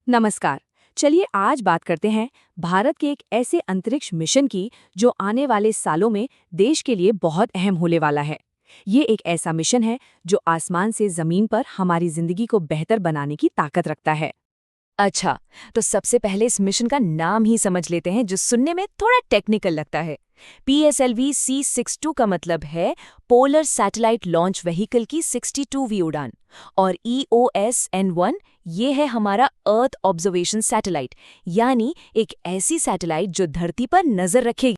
नमस्कार। चलिए आज बात करते हैं भारत के एक ऐसे अंतरिक्ष मिशन की जो आने वाले सालों में देश के लिए बहुत अहम होने वाला है। ये एक ऐसा मिशन है जो आसमान से जमीन पर हमारी जिंदगी को बेहतर बनाने की ताकत रखता है। अच्छा, तो सबसे पहले इस मिशन का नाम ही समझ लेते हैं जो सुनने में थोड़ा टेक्निकल लगता है। PSLV C62 का मतलब है पोलर सैटेलाइट लॉन्च व्हीकल की 62वीं उड़ान। और EOS-N1 ये है हमारा अर्थ ऑब्जर्वेशन सैटेलाइट, यानी एक ऐसी सैटेलाइट जो धरती पर नजर रखेगी।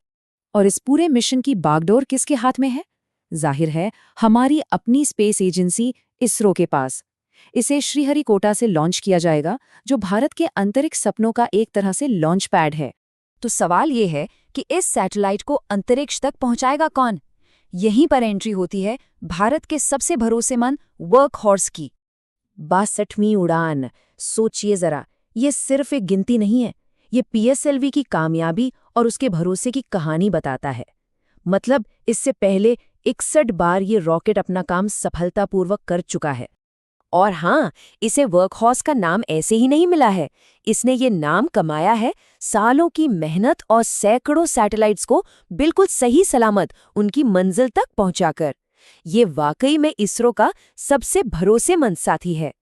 और इस पूरे मिशन की बागडोर किसके हाथ में है? जाहिर है हमारी अपनी स्पेस एजेंसी इसरो के पास। इसे श्रीहरिकोटा से लॉन्च किया जाएगा, जो भारत के अंतरिक्ष सपनों का एक तरह से लॉन्च पैड है। तो सवाल ये है कि इस सैटेलाइट को अंतरिक्ष तक पहुंचाएगा कौन? यहीं पर एंट्री होती है भारत के सबसे भरोसेमंद वर्क हॉर्स की। 62वीं उड़ान। सोचिए जरा, ये सिर्फ एक गिनती नहीं है, ये PSLV की कामयाबी और उसके भरोसे की कहानी बताता है। मतलब इससे पहले 61 बार ये रॉकेट अपना काम सफलतापूर्वक कर चुका है। और हाँ, इसे वर्कहॉर्स का नाम ऐसे ही नहीं मिला है। इसने ये नाम कमाया है सालों की मेहनत और सैकड़ों सैटेलाइट्स को बिल्कुल सही सलामत उनकी मंजिल तक पहुंचाकर। ये वाकई में इसरो का सबसे भरोसेमंद साथी है।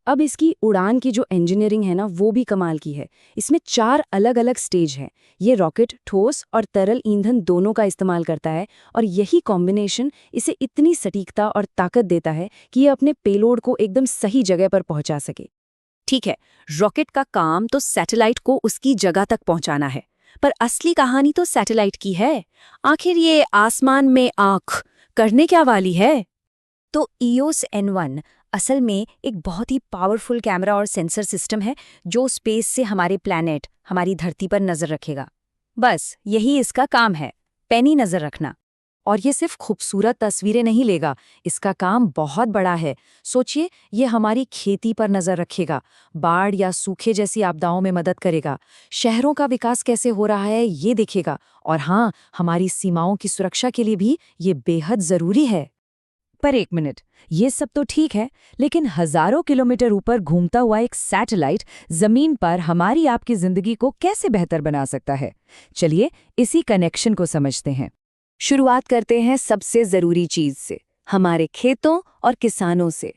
अब इसकी उड़ान की जो इंजीनियरिंग है ना, वो भी कमाल की है। इसमें 4 अलग-अलग स्टेज हैं। ये रॉकेट ठोस और तरल ईंधन दोनों का इस्तेमाल करता है, और यही कॉम्बिनेशन इसे इतनी सटीकता और ताकत देता है कि ये अपने पेलोड को एकदम सही जगह पर पहुंचा सके। ठीक है, रॉकेट का काम तो सैटेलाइट को उसकी जगह तक पहुंचाना है, पर असली कहानी तो सैटेलाइट की है। आखिर ये आसमान में आंख करने क्या वाली है? तो EOS-N1 असल में एक बहुत ही पावरफुल कैमरा और सेंसर सिस्टम है जो स्पेस से हमारे प्लैनेट, हमारी धरती पर नजर रखेगा। बस यही इसका काम है, पैनी नजर रखना। और ये सिर्फ खूबसूरत तस्वीरें नहीं लेगा, इसका काम बहुत बड़ा है। सोचिए, ये हमारी खेती पर नजर रखेगा, बाढ़ या सूखे जैसी आपदाओं में मदद करेगा, शहरों का विकास कैसे हो रहा है ये देखेगा, और हाँ, हमारी सीमाओं की सुरक्षा के लिए भी ये बेहद जरूरी है। पर एक मिनट, ये सब तो ठीक है, लेकिन हजारों किलोमीटर ऊपर घूमता हुआ एक सैटेलाइट जमीन पर हमारी आपकी जिंदगी को कैसे बेहतर बना सकता है? चलिए इसी कनेक्शन को समझते हैं। शुरुआत करते हैं सबसे जरूरी चीज से, हमारे खेतों और किसानों से।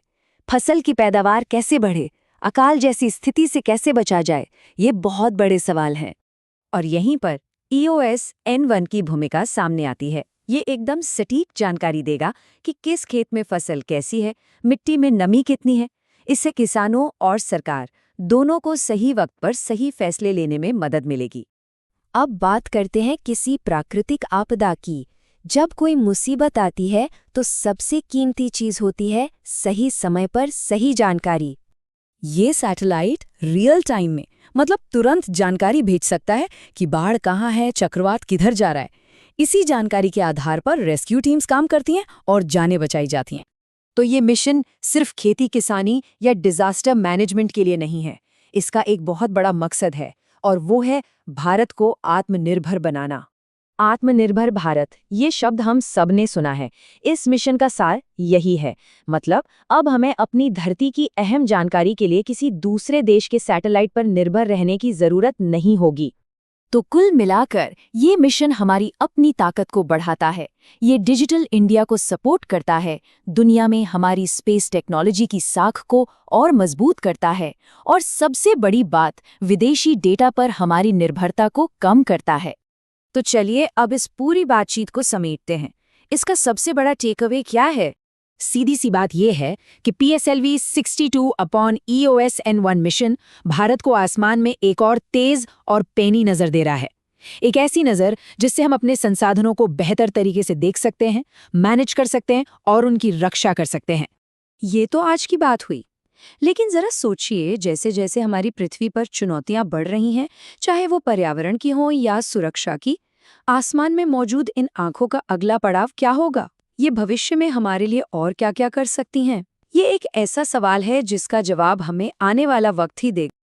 फसल की पैदावार कैसे बढ़े, अकाल जैसी स्थिति से कैसे बचा जाए, ये बहुत बड़े सवाल हैं। और यहीं पर EOS-N1 की भूमिका सामने आती है। ये एकदम सटीक जानकारी देगा कि किस खेत में फसल कैसी है, मिट्टी में नमी कितनी है। इससे किसानों और सरकार दोनों को सही वक्त पर सही फैसले लेने में मदद मिलेगी। अब बात करते हैं किसी प्राकृतिक आपदा की। जब कोई मुसीबत आती है तो सबसे कीमती चीज होती है सही समय पर सही जानकारी। ये सैटेलाइट रियल टाइम में, मतलब तुरंत जानकारी भेज सकता है कि बाढ़ कहाँ है, चक्रवात किधर जा रहा है। इसी जानकारी के आधार पर रेस्क्यू टीम्स काम करती हैं और जानें बचाई जाती हैं। तो ये मिशन सिर्फ खेती किसानी या डिजास्टर मैनेजमेंट के लिए नहीं है, इसका एक बहुत बड़ा मकसद है, और वो है भारत को आत्मनिर्भर बनाना। आत्मनिर्भर भारत, ये शब्द हम सब ने सुना है। इस मिशन का सार यही है। मतलब अब हमें अपनी धरती की अहम जानकारी के लिए किसी दूसरे देश के सैटेलाइट पर निर्भर रहने की जरूरत नहीं होगी। तो कुल मिलाकर ये मिशन हमारी अपनी ताकत को बढ़ाता है, ये डिजिटल इंडिया को सपोर्ट करता है, दुनिया में हमारी स्पेस टेक्नोलॉजी की साख को और मजबूत करता है, और सबसे बड़ी बात, विदेशी डेटा पर हमारी निर्भरता को कम करता है। तो चलिए अब इस पूरी बातचीत को समेटते हैं। इसका सबसे बड़ा टेकअवे क्या है? सीधी सी बात यह है कि PSLV 62 upon EOS-N1 mission Bharat को आसमान में एक और तेज और पैनी नजर दे रहा है। एक ऐसी नजर जिससे हम अपने संसाधनों को बेहतर तरीके से देख सकते हैं, मैनेज कर सकते हैं और उनकी रक्षा कर सकते हैं। ये तो आज की बात हुई, लेकिन जरा सोचिए, जैसे जैसे हमारी पृथ्वी पर चुनौतियां बढ़ रही हैं, चाहे वो पर्यावरण की हो या सुरक्षा की, आसमान में मौजूद इन आंखों का अगला पड़ाव क्या होगा? ये भविष्य में हमारे लिए और क्या क्या कर सकती हैं? ये एक ऐसा सवाल है जिसका जवाब हमें आने वाला वक्त ही देगा।